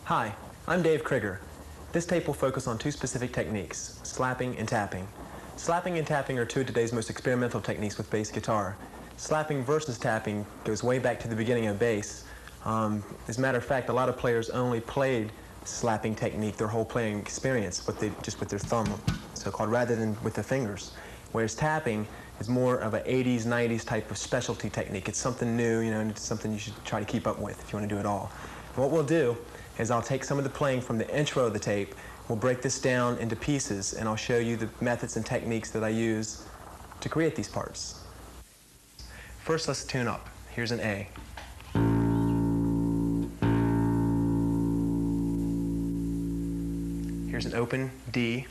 Hi, I'm Dave Crigger. This tape will focus on two specific techniques, slapping and tapping. Slapping and tapping are two of today's most experimental techniques with bass guitar. Slapping versus tapping goes way back to the beginning of bass. As a matter of fact, a lot of players only played slapping technique their whole playing experience, just with their thumb, so-called, rather than with the fingers. Whereas tapping is more of an 80s, 90s type of specialty technique. It's something new, and it's something you should try to keep up with if you want to do it all. And what we'll do is I'll take some of the playing from the intro of the tape, we'll break this down into pieces, and I'll show you the methods and techniques that I use to create these parts. First, let's tune up. Here's an A. Here's an open D,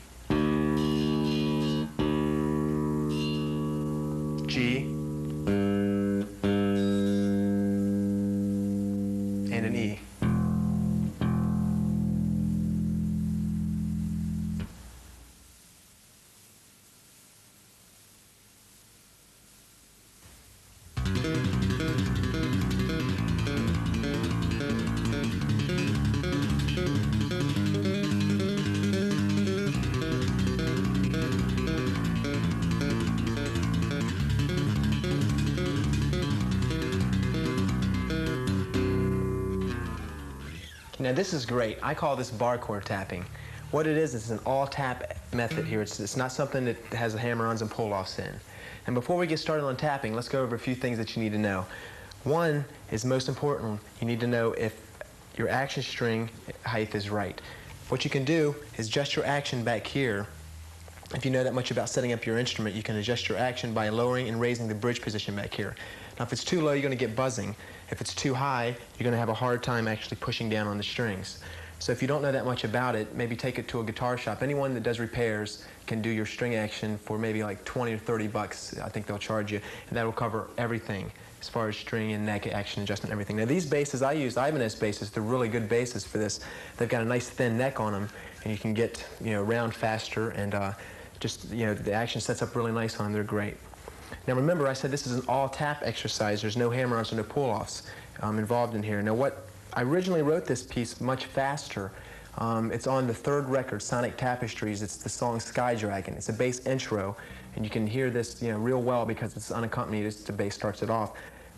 G, and an E. Now this is great. I call this bar chord tapping. What it is an all-tap method here. It's not something that has hammer-ons and pull-offs in. And before we get started on tapping, let's go over a few things that you need to know. One is most important. You need to know if your action string height is right. What you can do is adjust your action back here. If you know that much about setting up your instrument, you can adjust your action by lowering and raising the bridge position back here. Now if it's too low, you're going to get buzzing. If it's too high, you're going to have a hard time actually pushing down on the strings. So if you don't know that much about it, maybe take it to a guitar shop. Anyone that does repairs can do your string action for maybe like 20 or 30 bucks. I think they'll charge you, and that'll cover everything as far as string and neck action adjustment and everything. Now these basses I use, Ibanez basses, they're really good basses for this. They've got a nice thin neck on them, and you can get around faster, and the action sets up really nice on them. They're great. Now remember, I said this is an all-tap exercise. There's no hammer-ons or no pull-offs involved in here. Now I originally wrote this piece much faster. It's on the third record, Sonic Tapestries. It's the song Sky Dragon. It's a bass intro, and you can hear this real well because it's unaccompanied as the bass starts it off.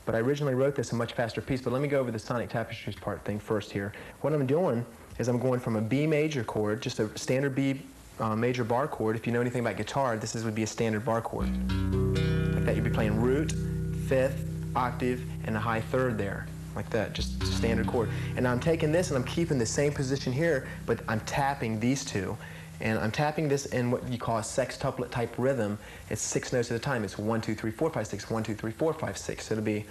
But I originally wrote this a much faster piece, but let me go over the Sonic Tapestries part thing first here. What I'm doing is I'm going from a B major chord, just a standard B major bar chord. If you know anything about guitar, would be a standard bar chord. Like that, you'd be playing root, fifth, octave, and a high third there. Like that, just a standard chord. And now I'm taking this and I'm keeping the same position here, but I'm tapping these two. And I'm tapping this in what you call a sextuplet type rhythm. It's 6 notes at a time. It's 1, 2, 3, 4, 5, 6, 1, 2, 3, 4, 5, 6. So it'll be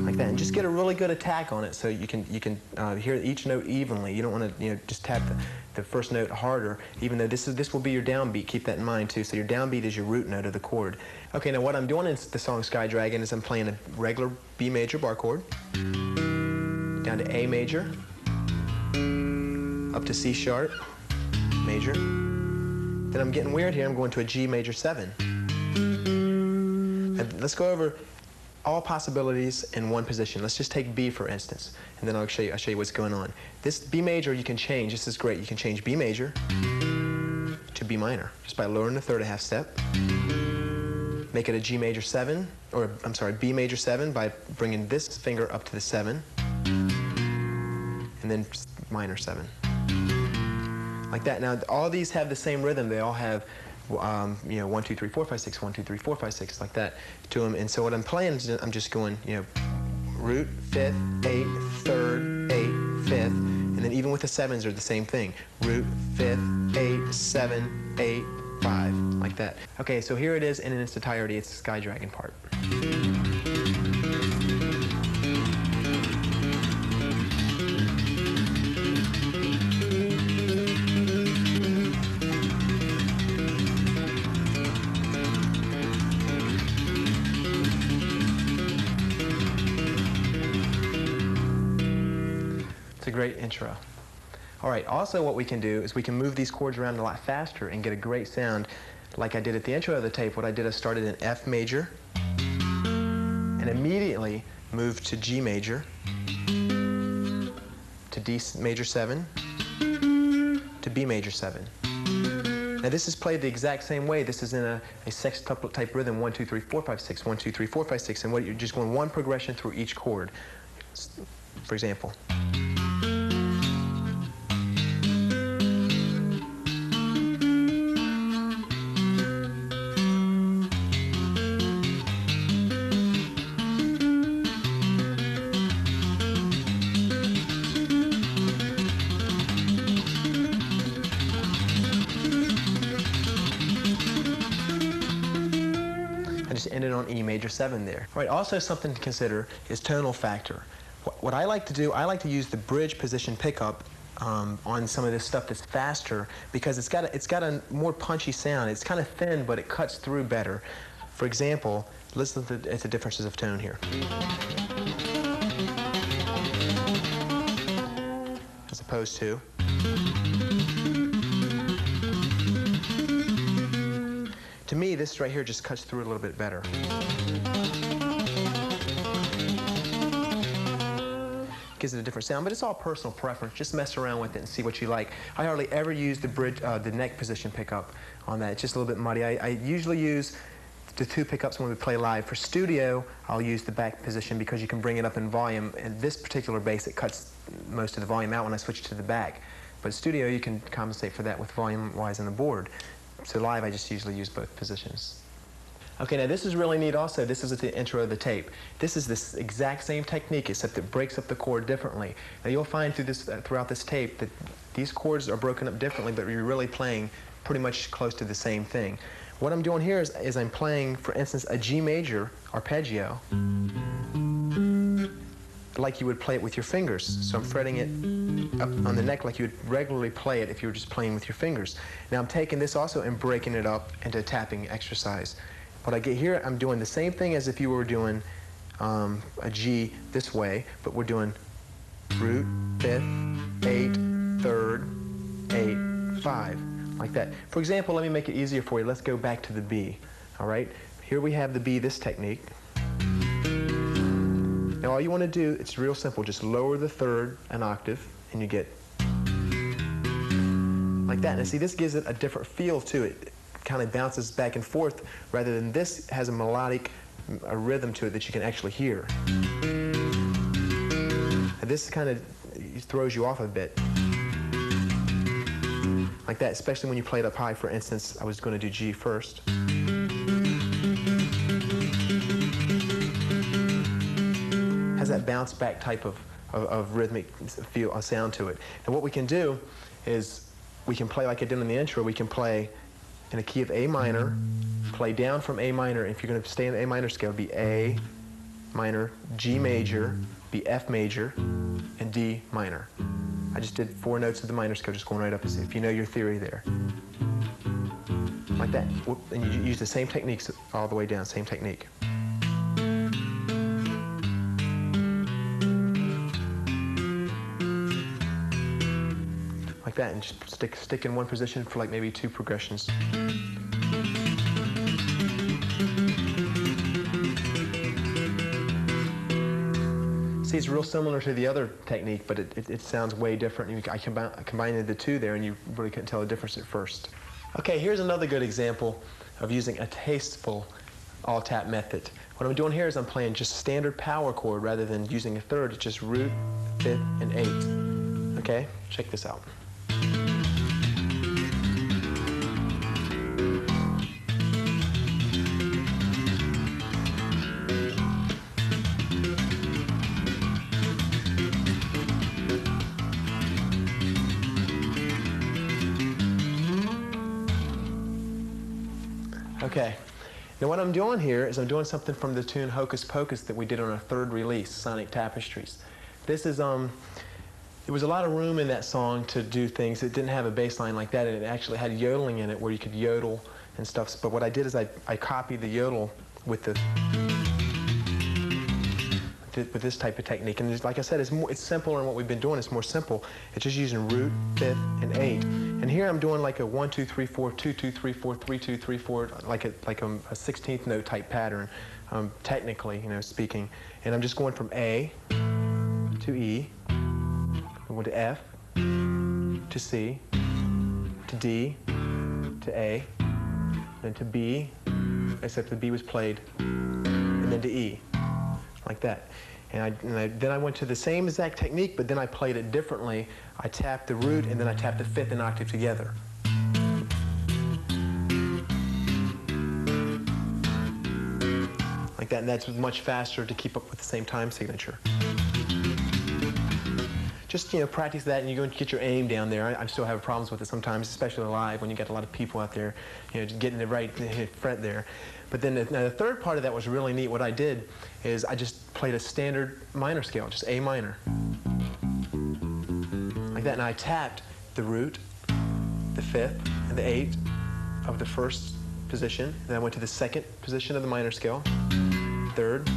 like that. And just get a really good attack on it so you can hear each note evenly. You don't want to just tap the first note harder, even though this will be your downbeat. Keep that in mind too. So your downbeat is your root note of the chord. Okay, now what I'm doing in the song Sky Dragon is I'm playing a regular B major bar chord, down to A major, up to C sharp major. Then I'm getting weird here. I'm going to a G major 7. And let's go over all possibilities in one position. Let's just take B for instance, and then I'll show you what's going on. This B major you can change. This is great. You can change B major to B minor just by lowering the third a half step. Make it a G major 7, or I'm sorry, B major 7 by bringing this finger up to the 7, and then minor 7. Like that. Now all these have the same rhythm. They all have 1, 2, 3, 4, 5, 6, 1, 2, 3, 4, 5, 6, like that to them. And so what I'm playing is I'm just going, root, fifth, 8, third, 8, fifth, and then even with the 7s are the same thing. Root, fifth, 8, 7, 8, 5, like that. Okay, so here it is in its entirety. It's the Sky Dragon part. It's a great intro. All right, also what we can do is we can move these chords around a lot faster and get a great sound like I did at the intro of the tape. What I did is started in F major and immediately moved to G major to D major 7 to B major 7. Now this is played the exact same way. This is in a sextuplet type rhythm, 1, 2, 3, 4, 5, 6, 1, 2, 3, 4, 5, 6, and you're just going one progression through each chord. For example. I just ended on E major 7 there. All right, also something to consider is tonal factor. What I like to do, I like to use the bridge position pickup on some of this stuff that's faster because it's got a more punchy sound. It's kind of thin, but it cuts through better. For example, listen to the differences of tone here. As opposed to. To me, this right here just cuts through a little bit better. Gives it a different sound, but it's all personal preference. Just mess around with it and see what you like. I hardly ever use the bridge, the neck position pickup on that. It's just a little bit muddy. I usually use the 2 pickups when we play live. For studio, I'll use the back position because you can bring it up in volume. And this particular bass, it cuts most of the volume out when I switch to the back. But studio, you can compensate for that with volume-wise on the board. So live, I just usually use both positions. Okay, now this is really neat also. This is at the intro of the tape. This is this exact same technique, except it breaks up the chord differently. Now you'll find throughout this tape that these chords are broken up differently, but you're really playing pretty much close to the same thing. What I'm doing here is I'm playing, for instance, a G major arpeggio, like you would play it with your fingers. So I'm fretting it up on the neck like you would regularly play it if you were just playing with your fingers. Now I'm taking this also and breaking it up into a tapping exercise. What I get here, I'm doing the same thing as if you were doing a G this way, but we're doing root, 5th, 8th, 3rd, 8, 5, like that. For example, let me make it easier for you. Let's go back to the B, all right? Here we have the B, this technique. Now all you want to do, it's real simple, just lower the 3rd an octave, and you get like that. Now see, this gives it a different feel to it. It kind of bounces back and forth, rather than this has a melodic rhythm to it that you can actually hear. And this kind of throws you off a bit. Like that, especially when you play it up high. For instance, I was going to do G first. Has that bounce back type of rhythmic feel, sound to it. And what we can do is we can play like I did in the intro. We can play in a key of A minor, play down from A minor. If you're going to stay in the A minor scale, it'd be A minor, G major, be F major, and D minor. I just did 4 notes of the minor scale, just going right up, as if you know your theory there. Like that. And you use the same techniques all the way down, same technique. Like that, and just stick in one position for like maybe 2 progressions. See, it's real similar to the other technique, but it sounds way different. I combined the 2 there, and you really couldn't tell the difference at first. Okay, here's another good example of using a tasteful all-tap method. What I'm doing here is I'm playing just standard power chord rather than using a 3rd. It's just root, 5th, and 8th. Okay, check this out. Okay, now what I'm doing here is I'm doing something from the tune Hocus Pocus that we did on our 3rd release, Sonic Tapestries. This is, there was a lot of room in that song to do things. It didn't have a bass line like that, and it actually had yodeling in it where you could yodel and stuff. But what I did is I copied the yodel with this type of technique. And like I said, it's simpler in what we've been doing. It's more simple. It's just using root, 5th, and 8. And here I'm doing like a 1, 2, 3, 4, 2, 2, 3, 4, 3, 2, 3, 4, like a 16th note type pattern, technically, speaking. And I'm just going from A to E, We went to F, to C, to D, to A, then to B, except the B was played, and then to E, like that. Then I went to the same exact technique, but then I played it differently. I tapped the root, and then I tapped the fifth and octave together. Like that, and that's much faster to keep up with the same time signature. Just, practice that, and you're going to get your aim down there. I still have problems with it sometimes, especially live when you got a lot of people out there, just getting the right fret there. But then the third part of that was really neat. What I did is I just played a standard minor scale, just A minor. Like that, and I tapped the root, the fifth, and the eighth of the first position. Then I went to the second position of the minor scale, third,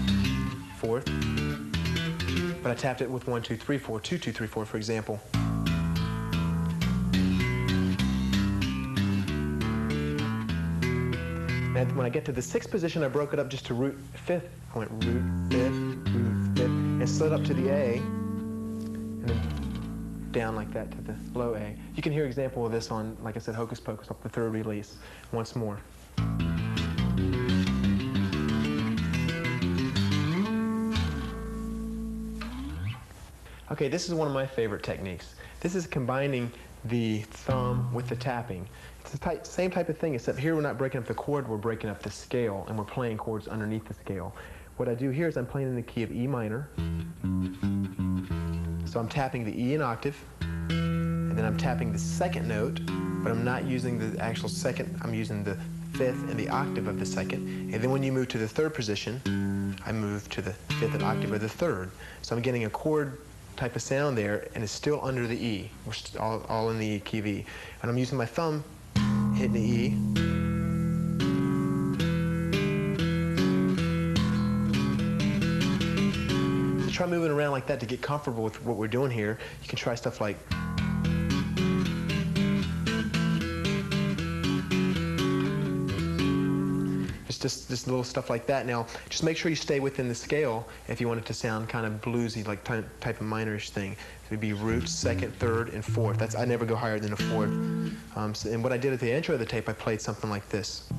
fourth. But I tapped it with 1, 2, 3, 4, 2, 2, 3, 4, for example. And when I get to the sixth position, I broke it up just to root fifth. I went root fifth, and slid up to the A, and then down like that to the low A. You can hear an example of this on, like I said, Hocus Pocus, up the third release, once more. Okay, this is one of my favorite techniques. This is combining the thumb with the tapping. It's the same type of thing, except here we're not breaking up the chord, we're breaking up the scale, and we're playing chords underneath the scale. What I do here is I'm playing in the key of E minor. So I'm tapping the E in octave, and then I'm tapping the second note, but I'm not using the actual second, I'm using the fifth and the octave of the second. And then when you move to the third position, I move to the fifth and octave of the third. So I'm getting a chord type of sound there, and it's still under the E. We're all in the E key of E. And I'm using my thumb, hitting the E. Just try moving around like that to get comfortable with what we're doing here. You can try stuff like just little stuff like that. Now, just make sure you stay within the scale if you want it to sound kind of bluesy, like type of minorish thing. It would be root, second, third, and fourth. I never go higher than a fourth. And what I did at the intro of the tape, I played something like this.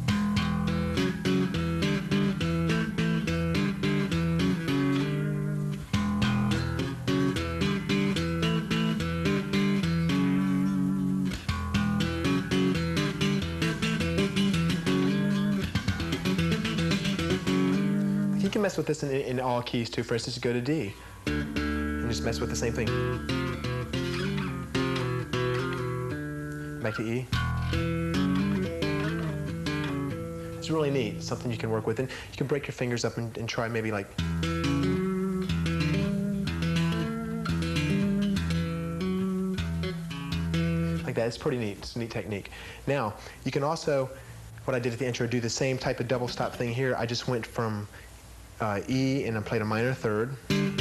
You can mess with this in all keys too. For instance, go to D and just mess with the same thing. Back to E. It's really neat. It's something you can work with, and you can break your fingers up and try maybe like. Like that. It's pretty neat. It's a neat technique. Now, you can also, what I did at the intro, do the same type of double stop thing here. I just went from E and I played a minor third. And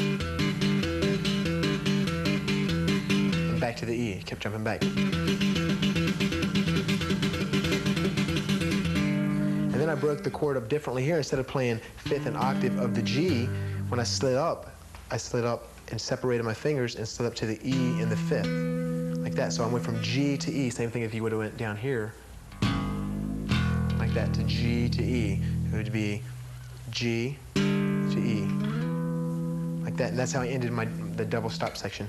back to the E. Kept jumping back. And then I broke the chord up differently here. Instead of playing fifth and octave of the G, when I slid up and separated my fingers and slid up to the E in the fifth. Like that. So I went from G to E. Same thing if you would have went down here. Like that, to G to E. It would be G to E. Like that. And that's how I ended the double stop section.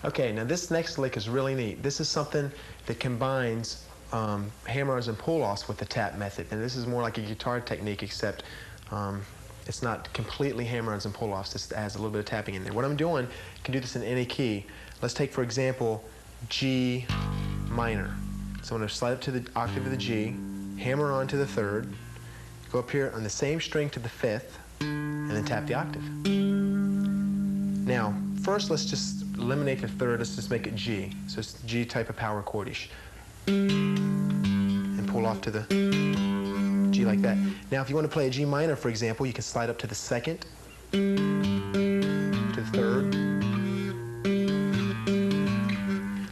Okay, now this next lick is really neat. This is something that combines hammer-ons and pull-offs with the tap method. And this is more like a guitar technique, except it's not completely hammer-ons and pull-offs. This adds a little bit of tapping in there. What I'm doing, you can do this in any key. Let's take, for example, G minor. So I'm going to slide up to the octave of the G, hammer on to the third, go up here on the same string to the fifth, and then tap the octave. Now, first let's just eliminate the third. Let's just make it G. So it's G type of power chordish. And pull off to the G like that. Now, if you want to play a G minor, for example, you can slide up to the second, to the third,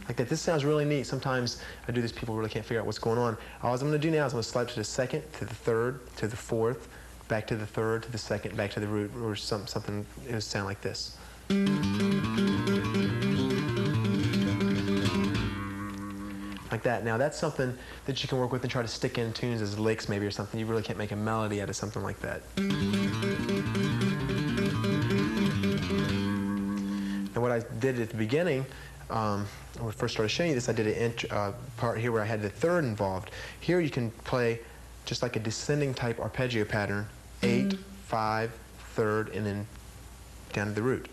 like that. if this sounds really neat, sometimes I do this, people really can't figure out what's going on. All I'm going to do now is I'm going to slide to the second, to the third, to the fourth, back to the third, to the second, back to the root, or something. It would sound like this. Like that. Now that's something that you can work with and try to stick in tunes as licks maybe or something. You really can't make a melody out of something like that. And what I did at the beginning, when I first started showing you this, I did a part here where I had the third involved. Here you can play just like a descending type arpeggio pattern, 8, 5, third, and then down to the root.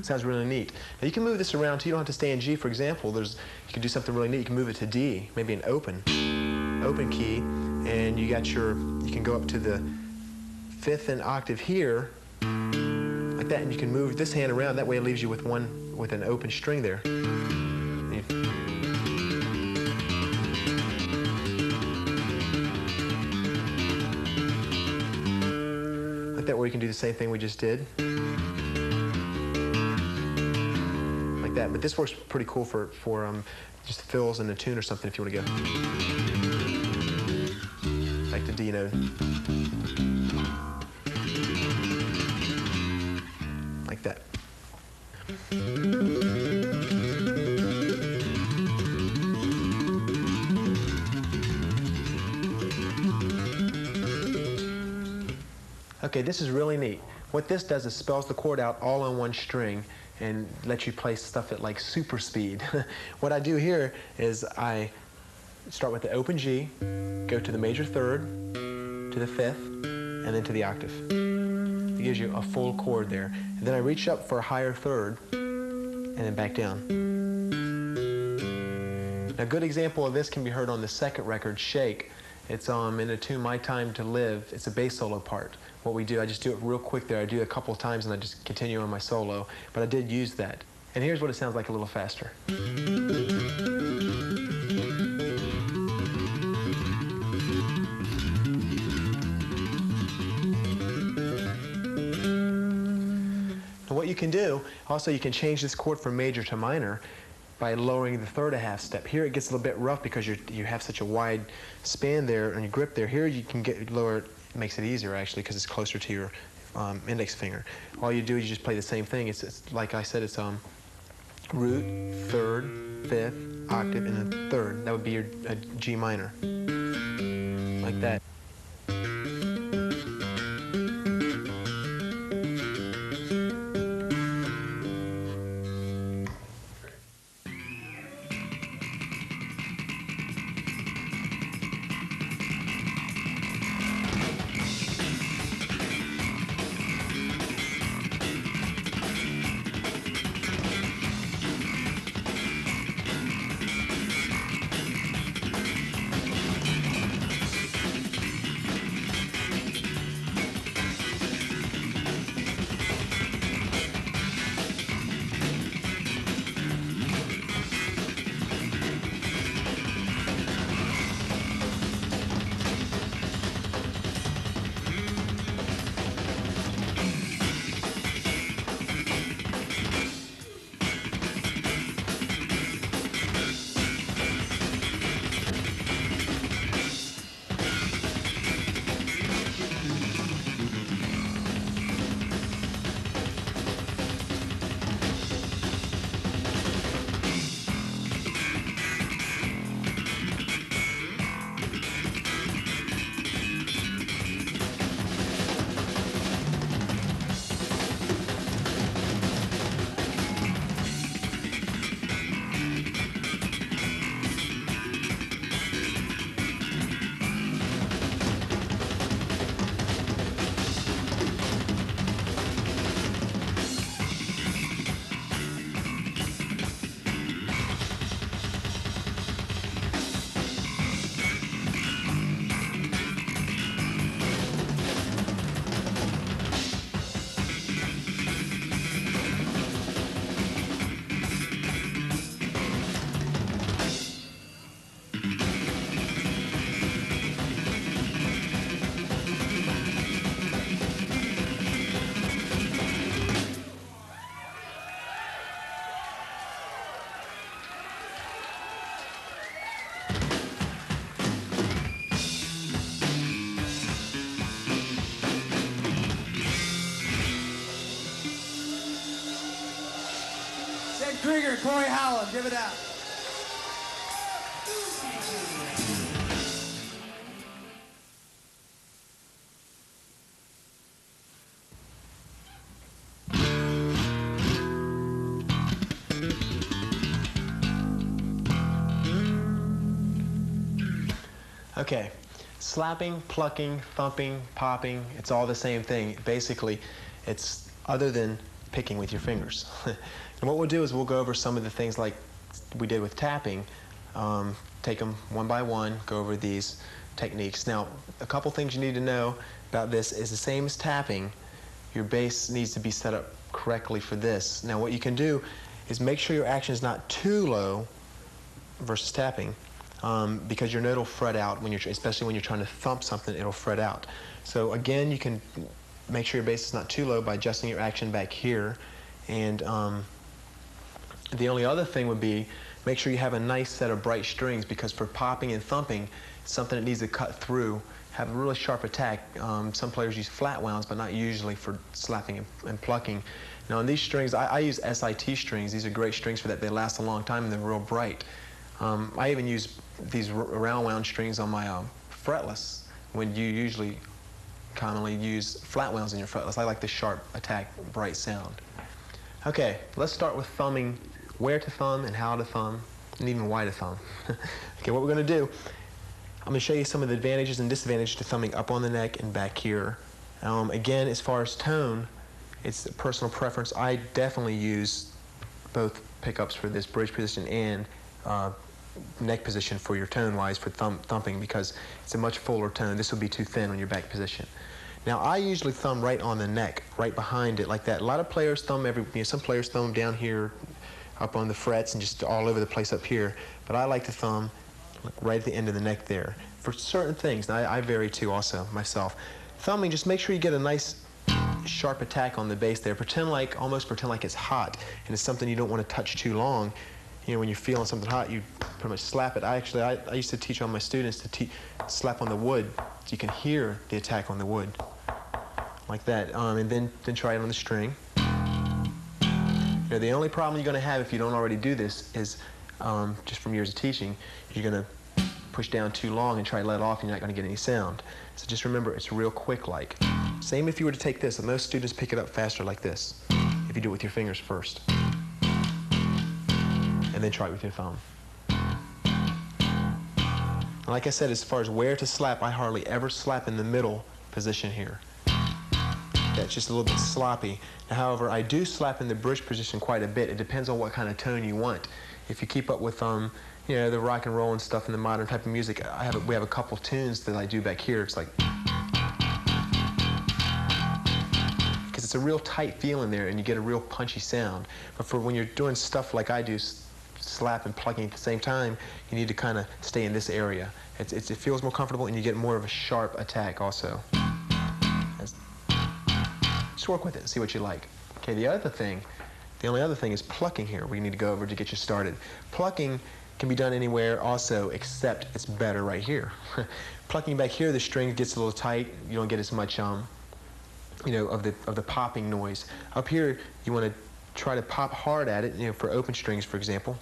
Sounds really neat. Now you can move this around too. You don't have to stay in G, for example. You can do something really neat. You can move it to D, maybe an open key, and you can go up to the 5th and octave here, like that, and you can move this hand around. That way it leaves you with an open string there. Like that, where you can do the same thing we just did. That, but this works pretty cool for just fills in a tune or something if you want to go like the D note, like that. Okay, this is really neat. What this does is spells the chord out all on one string and lets you play stuff at like super speed. What I do here is I start with the open G, go to the major third, to the 5th, and then to the octave. It gives you a full chord there. And then I reach up for a higher third, and then back down. Now, a good example of this can be heard on the second record, Shake. It's in the tune My Time to Live. It's a bass solo part. What we do, I just do it real quick there. I do it a couple of times and I just continue on my solo. But I did use that. And here's what it sounds like a little faster. Now what you can do, also you can change this chord from major to minor by lowering the third a half step. Here it gets a little bit rough because you have such a wide span there and your grip there. Here you can get lower. It makes it easier actually because it's closer to your index finger. All you do is you just play the same thing. It's like I said, it's root, third, 5th, octave, and then third. That would be your G minor, like that. and Crigger, Corey Howland, give it up. Okay, slapping, plucking, thumping, popping, it's all the same thing. Basically, it's other than picking with your fingers. And what we'll do is we'll go over some of the things like we did with tapping, take them one by one, go over these techniques. Now, a couple things you need to know about this is the same as tapping. Your bass needs to be set up correctly for this. Now, what you can do is make sure your action is not too low versus tapping. Because your note will fret out, especially when you're trying to thump something, it'll fret out. So again, you can make sure your bass is not too low by adjusting your action back here. And the only other thing would be make sure you have a nice set of bright strings, because for popping and thumping, something that needs to cut through, have a really sharp attack. Some players use flat wounds, but not usually for slapping and plucking. Now on these strings, I use SIT strings. These are great strings for that. They last a long time and they're real bright. I even use these round wound strings on my fretless, when you usually commonly use flat wounds in your fretless. I like the sharp attack, bright sound. Okay, let's start with thumbing, where to thumb and how to thumb, and even why to thumb. Okay, what we're going to do, I'm going to show you some of the advantages and disadvantages to thumbing up on the neck and back here. Again, as far as tone, it's a personal preference. I definitely use both pickups for this bridge position and neck position for your tone-wise for thumping, because it's a much fuller tone. This will be too thin on your back position. Now, I usually thumb right on the neck, right behind it, like that. A lot of players thumb some players thumb down here, up on the frets, and just all over the place up here. But I like to thumb right at the end of the neck there for certain things. Now, I vary too, also myself. Thumbing, just make sure you get a nice sharp attack on the bass there. Almost pretend like it's hot, and it's something you don't want to touch too long. You know, when you're feeling something hot, you pretty much slap it. I used to teach all my students to slap on the wood so you can hear the attack on the wood, like that. And then try it on the string. You know, the only problem you're going to have if you don't already do this is, just from years of teaching, you're going to push down too long and try to let off, and you're not going to get any sound. So just remember, it's real quick like. Same if you were to take this. Most students pick it up faster like this, if you do it with your fingers first. And then try it with your thumb. And like I said, as far as where to slap, I hardly ever slap in the middle position here. That's just a little bit sloppy. Now, however, I do slap in the bridge position quite a bit. It depends on what kind of tone you want. If you keep up with you know, the rock and roll and stuff and the modern type of music, we have a couple tunes that I do back here. It's like, because it's a real tight feel in there and you get a real punchy sound. But for when you're doing stuff like I do, slap and plucking at the same time, you need to kind of stay in this area. It feels more comfortable, and you get more of a sharp attack also. Just work with it and see what you like. Okay, the only other thing is plucking here. We need to go over to get you started. Plucking can be done anywhere also, except it's better right here. Plucking back here, the string gets a little tight. You don't get as much, you know, of the popping noise. Up here, you want to try to pop hard at it, you know, for open strings, for example.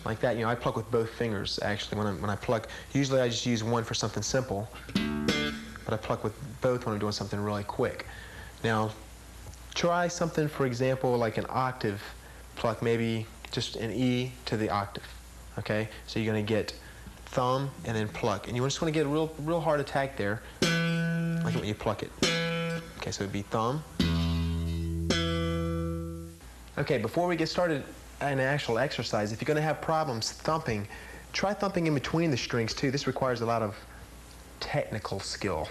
Like that. You know, I pluck with both fingers, actually, when I pluck. Usually I just use one for something simple, but I pluck with both when I'm doing something really quick. Now, try something, for example, like an octave pluck, maybe just an E to the octave, okay? So you're going to get thumb and then pluck. And you just want to get a real hard attack there, like when you pluck it. Okay, so it'd be thumb. Okay, before we get started in actual exercise, if you're going to have problems thumping, try thumping in between the strings too. This requires a lot of technical skill.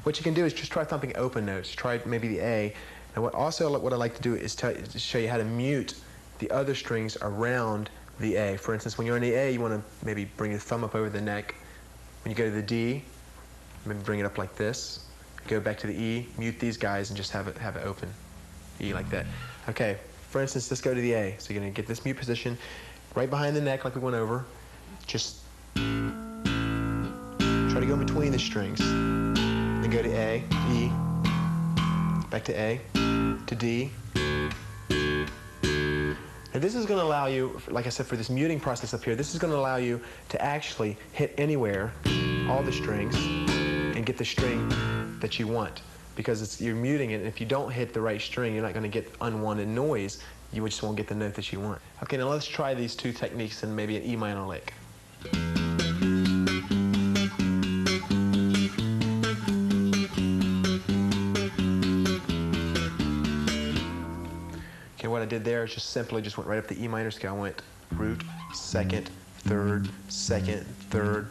What you can do is just try thumping open notes. Try maybe the A. And what I like to do is to show you how to mute the other strings around the A. For instance, when you're on the A, you want to maybe bring your thumb up over the neck. When you go to the D, maybe bring it up like this. Go back to the E, mute these guys, and just have it open. E like that. Okay. For instance, let's go to the A. So you're going to get this mute position right behind the neck like we went over. Just try to go in between the strings. Then go to A, E, back to A, to D, Now this is going to allow you, like I said, for this muting process up here, this is going to allow you to actually hit anywhere, all the strings, and get the string that you want. Because you're muting it, and if you don't hit the right string, you're not going to get unwanted noise. You just won't get the note that you want. Okay, now let's try these two techniques in maybe an E minor lick. Okay, what I did there is just simply went right up the E minor scale. I went root, second, third,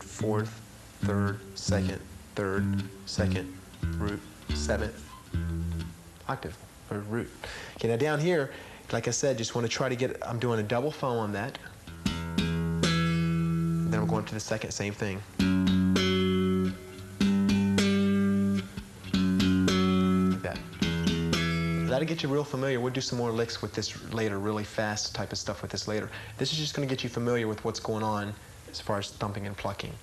fourth, third, second, root, seventh octave, or root. Okay, now down here, like I said, just want to try to get, I'm doing a double thumb on that. Then I'm going to the second, same thing. Like that. That'll get you real familiar. We'll do some more licks with this later, really fast type of stuff with this later. This is just going to get you familiar with what's going on as far as thumping and plucking.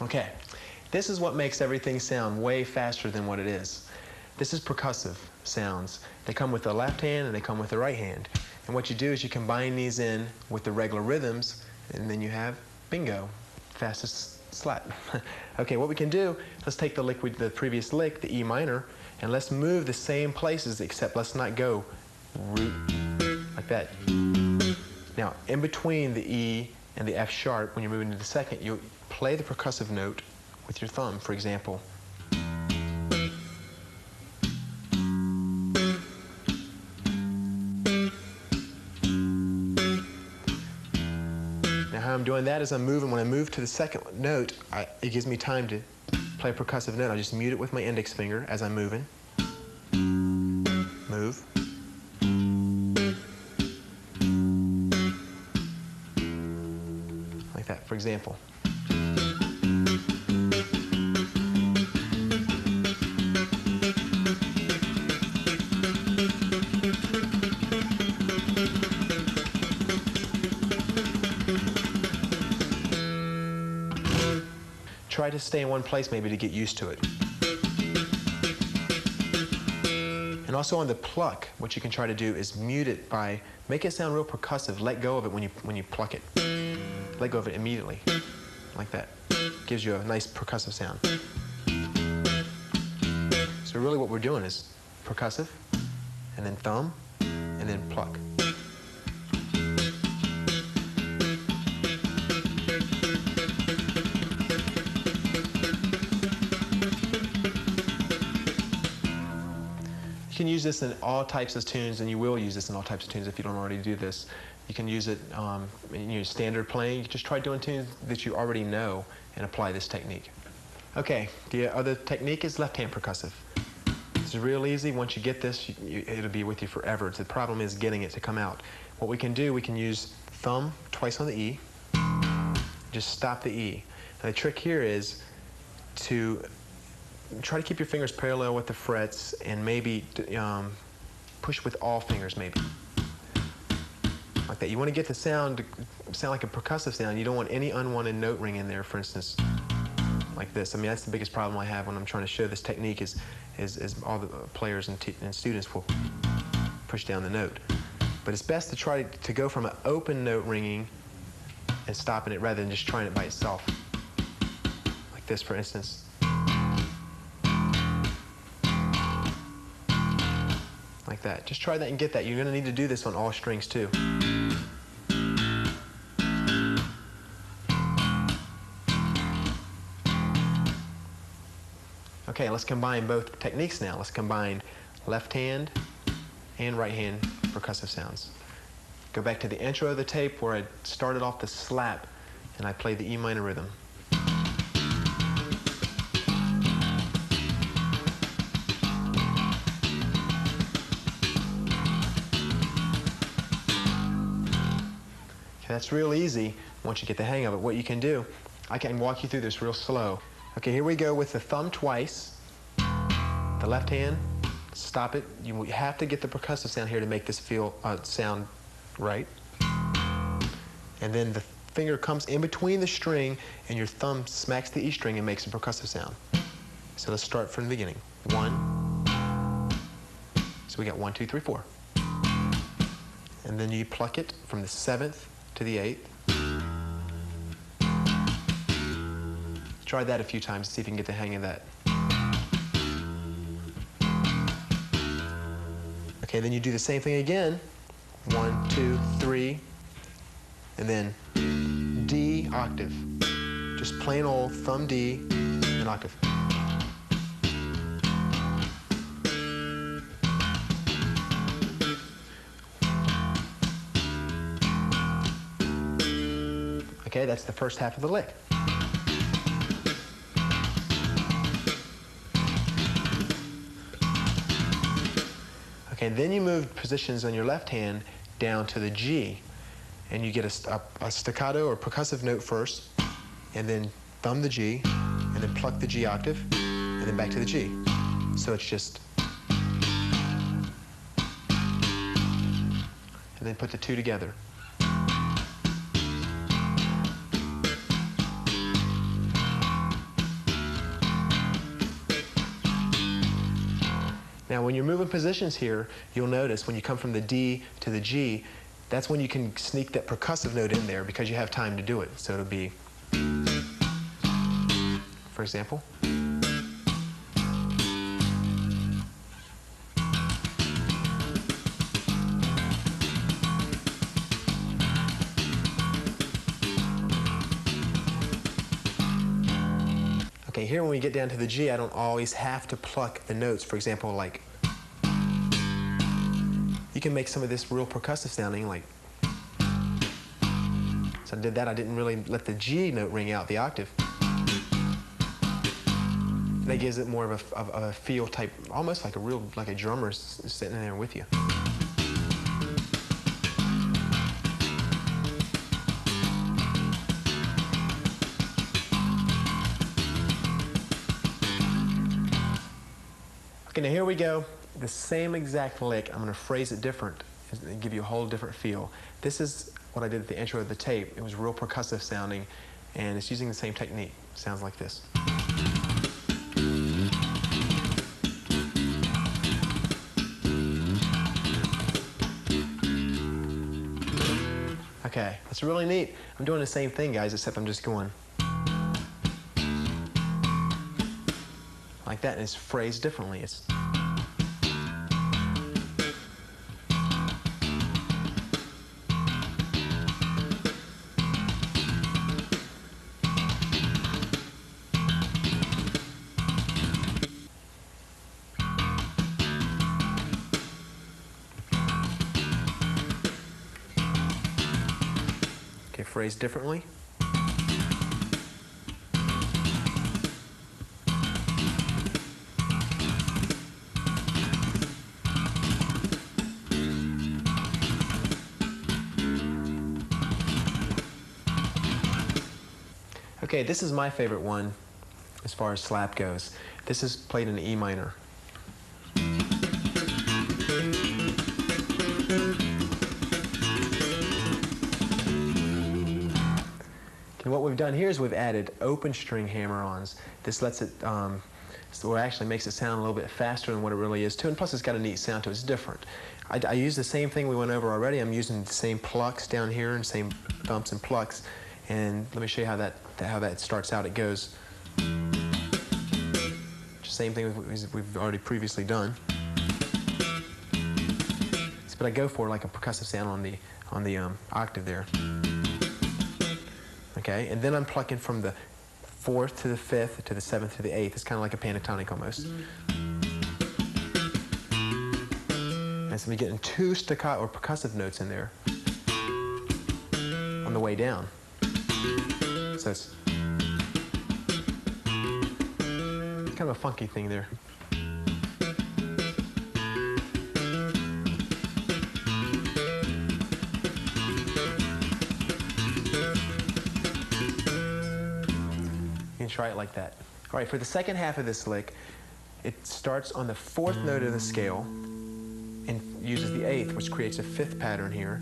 Okay, this is what makes everything sound way faster than what it is. This is percussive sounds. They come with the left hand and they come with the right hand. And what you do is you combine these in with the regular rhythms, and then you have bingo, fastest slap. Okay, what we can do, let's take the lick, the previous lick, the E minor, and let's move the same places, except let's not go root like that. Now, in between the E and the F sharp, when you're moving to the second, you play the percussive note with your thumb, for example. Now how I'm doing that is I'm moving. When I move to the second note, it gives me time to play a percussive note. I just mute it with my index finger as I'm moving. Move. Like that, for example. Try to stay in one place maybe to get used to it. And also on the pluck, what you can try to do is mute it by, make it sound real percussive. Let go of it when you pluck it. Let go of it immediately, like that. Gives you a nice percussive sound. So really what we're doing is percussive, and then thumb, and then pluck. You can use this in all types of tunes, and you will use this in all types of tunes if you don't already do this. You can use it in your standard playing. Just try doing tunes that you already know and apply this technique. Okay, the other technique is left-hand percussive. It's real easy. Once you get this, it'll be with you forever. The problem is getting it to come out. What we can do, we can use thumb twice on the E, just stop the E. And the trick here is to try to keep your fingers parallel with the frets, and maybe push with all fingers, maybe. Like that. You want to get the sound to sound like a percussive sound. You don't want any unwanted note ring in there, for instance, like this. I mean, that's the biggest problem I have when I'm trying to show this technique is all the players and students will push down the note. But it's best to try to go from an open note ringing and stopping it rather than just trying it by itself. Like this, for instance. Like that. Just try that and get that. You're going to need to do this on all strings too. Okay, let's combine both techniques now. Let's combine left hand and right hand percussive sounds. Go back to the intro of the tape where I started off the slap and I played the E minor rhythm. That's real easy once you get the hang of it. What you can do, I can walk you through this real slow. Okay, here we go with the thumb twice. The left hand, stop it. You have to get the percussive sound here to make this sound right. And then the finger comes in between the string and your thumb smacks the E string and makes a percussive sound. So let's start from the beginning. 1. So we got 1, 2, 3, 4. And then you pluck it from the 7th to the 8th. Try that a few times to see if you can get the hang of that. Okay, then you do the same thing again. 1, 2, 3, and then D octave. Just plain old thumb D and octave. Okay, that's the first half of the lick. Okay, then you move positions on your left hand down to the G, and you get a staccato or percussive note first, and then thumb the G, and then pluck the G octave, and then back to the G. So it's just, and then put the two together. Now, when you're moving positions here, you'll notice when you come from the D to the G, that's when you can sneak that percussive note in there because you have time to do it. So it'll be, for example. Okay, here when we get down to the G, I don't always have to pluck the notes. For example, like, you can make some of this real percussive sounding, like, so I did that. I didn't really let the G note ring out the octave. That gives it more of a feel type, almost like a drummer sitting in there with you. Okay, now here we go. The same exact lick. I'm going to phrase it different and give you a whole different feel. This is what I did at the intro of the tape. It was real percussive sounding, and it's using the same technique. It sounds like this. Okay, that's really neat. I'm doing the same thing, guys, except I'm just going like that, and it's phrased differently. It's okay, phrased differently. Okay, this is my favorite one as far as slap goes. This is played in E minor. And what we've done here is we've added open string hammer-ons. This lets it, so it actually makes it sound a little bit faster than what it really is too, and plus it's got a neat sound to it. It's different. I use the same thing we went over already. I'm using the same plucks down here and same thumps and plucks. And let me show you how that starts out. It goes, same thing we've already previously done. But I go for like a percussive sound on the octave there. Okay, and then I'm plucking from the 4th to the 5th to the 7th to the 8th. It's kind of like a pentatonic almost. And so we're getting 2 staccato or percussive notes in there on the way down. So it's kind of a funky thing there. You can try it like that. All right, for the second half of this lick, it starts on the 4th note of the scale and uses the 8th, which creates a 5th pattern here.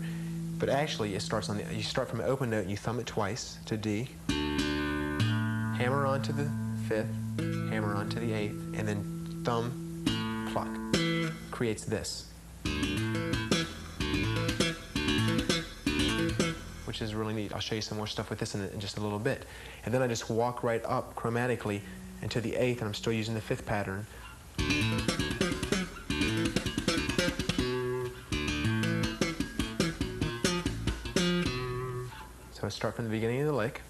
But actually, it starts on you start from an open note and you thumb it twice to D, hammer on to the fifth, hammer on to the eighth, and then thumb, pluck. Creates this, which is really neat. I'll show you some more stuff with this in just a little bit. And then I just walk right up chromatically into the eighth, and I'm still using the fifth pattern. So I start from the beginning of the lick.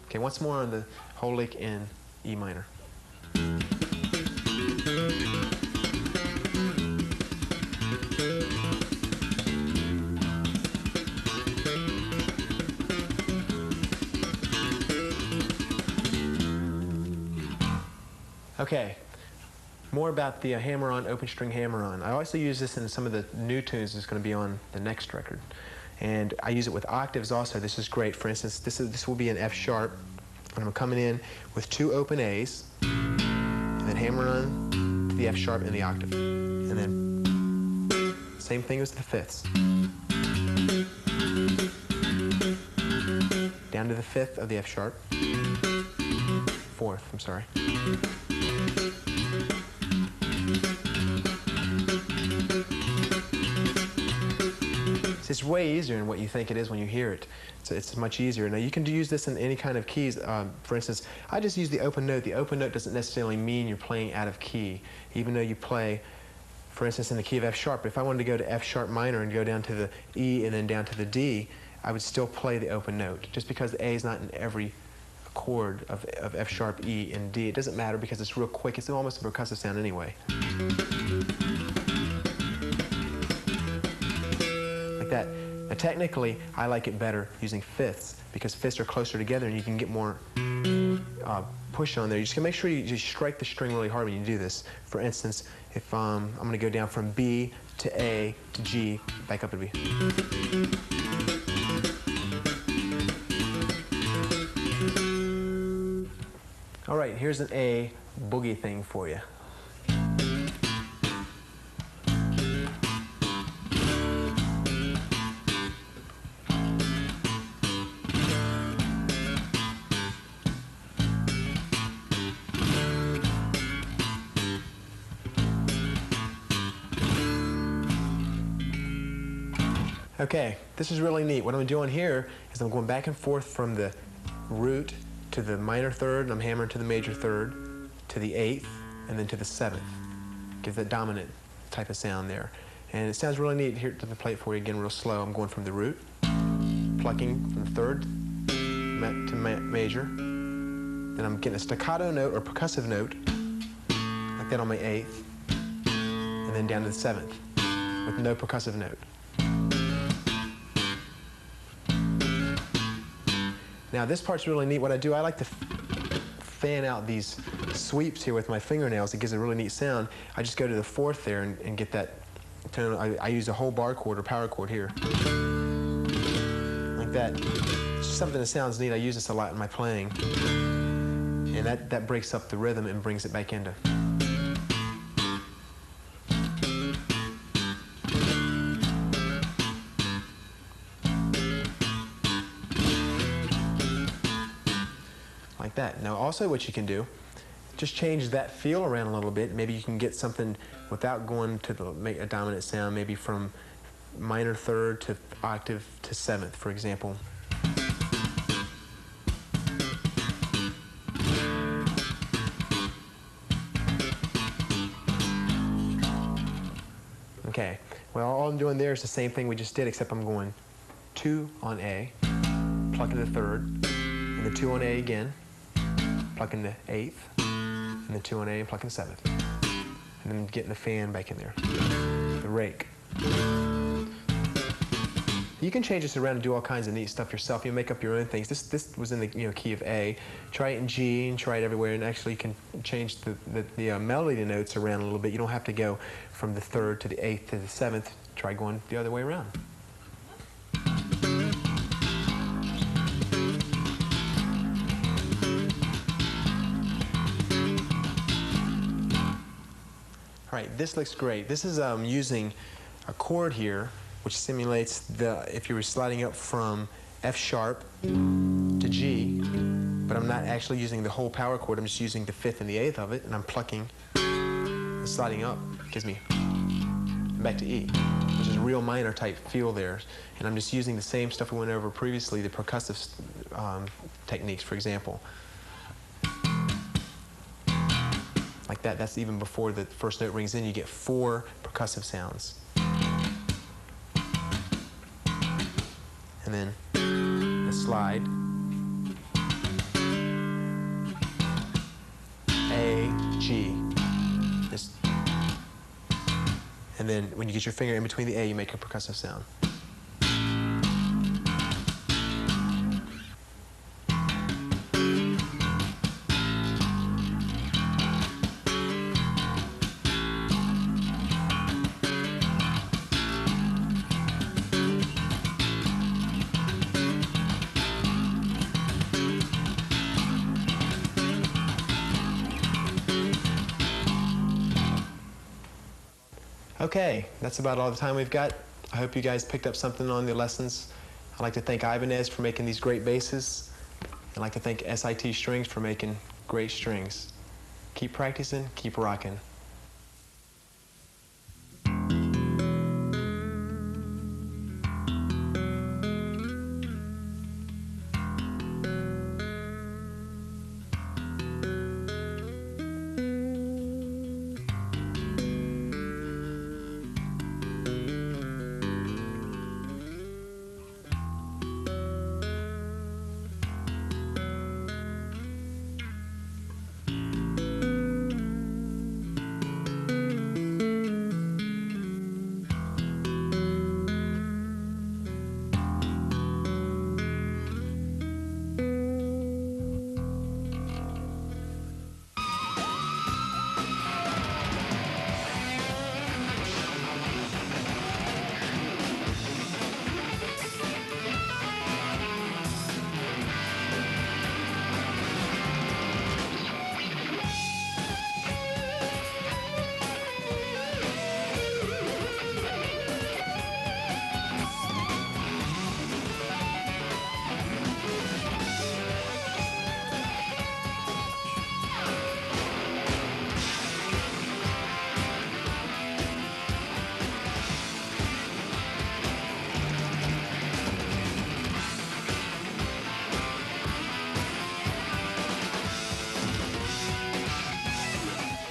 Okay, once more on the whole lick in E minor. Okay, more about the hammer-on, open string hammer-on. I also use this in some of the new tunes that's going to be on the next record. And I use it with octaves also. This is great. For instance, this will be an F sharp, and I'm coming in with 2 open A's, and then hammer on to the F sharp and the octave. And then same thing as the fifths. Down to the fifth of the F sharp. Fourth, I'm sorry. It's way easier than what you think it is when you hear it. It's much easier. Now you can use this in any kind of keys. For instance, I just use the open note. The open note doesn't necessarily mean you're playing out of key, even though you play, for instance, in the key of F sharp. If I wanted to go to F sharp minor and go down to the E and then down to the D, I would still play the open note. Just because the A is not in every chord of F sharp, E, and D, it doesn't matter because it's real quick. It's almost a percussive sound anyway. That. Now technically, I like it better using fifths because fifths are closer together and you can get more push on there. You just gotta make sure you just strike the string really hard when you do this. For instance, if I'm gonna go down from B to A to G, back up to B. All right, here's an A boogie thing for you. Okay, this is really neat. What I'm doing here is I'm going back and forth from the root to the minor third, and I'm hammering to the major third, to the eighth, and then to the seventh. Gives that dominant type of sound there. And it sounds really neat. Here to play it for you again real slow. I'm going from the root, plucking from the third to major. Then I'm getting a staccato note or percussive note, like that on my eighth, and then down to the seventh with no percussive note. Now this part's really neat. What I do, I like to fan out these sweeps here with my fingernails. It gives a really neat sound. I just go to the fourth there and get that tone. I use a whole bar chord or power chord here. Like that. It's just something that sounds neat. I use this a lot in my playing. And that breaks up the rhythm and brings it back into. Like that. Now also what you can do, just change that feel around a little bit. Maybe you can get something without going to make a dominant sound, maybe from minor third to octave to seventh, for example. Okay, well all I'm doing there is the same thing we just did, except I'm going 2 on A, plucking the third, and then 2 on A again, plucking the eighth, and then 2 on A and plucking the seventh. And then getting the fan back in there, the rake. You can change this around and do all kinds of neat stuff yourself. You make up your own things. This was in the key of A. Try it in G and try it everywhere, and actually you can change the melody notes around a little bit. You don't have to go from the third to the eighth to the seventh. Try going the other way around. All right, this looks great. This is using a chord here, which simulates if you were sliding up from F sharp to G, but I'm not actually using the whole power chord. I'm just using the 5th and the 8th of it, and I'm plucking and sliding up. It gives me back to E, which is a real minor type feel there. And I'm just using the same stuff we went over previously, the percussive techniques, for example. Like that, that's even before the first note rings in, you get 4 percussive sounds. And then the slide. A, G. Just, and then when you get your finger in between the A, you make a percussive sound. Okay, that's about all the time we've got. I hope you guys picked up something on the lessons. I'd like to thank Ibanez for making these great basses. I'd like to thank SIT Strings for making great strings. Keep practicing, keep rocking.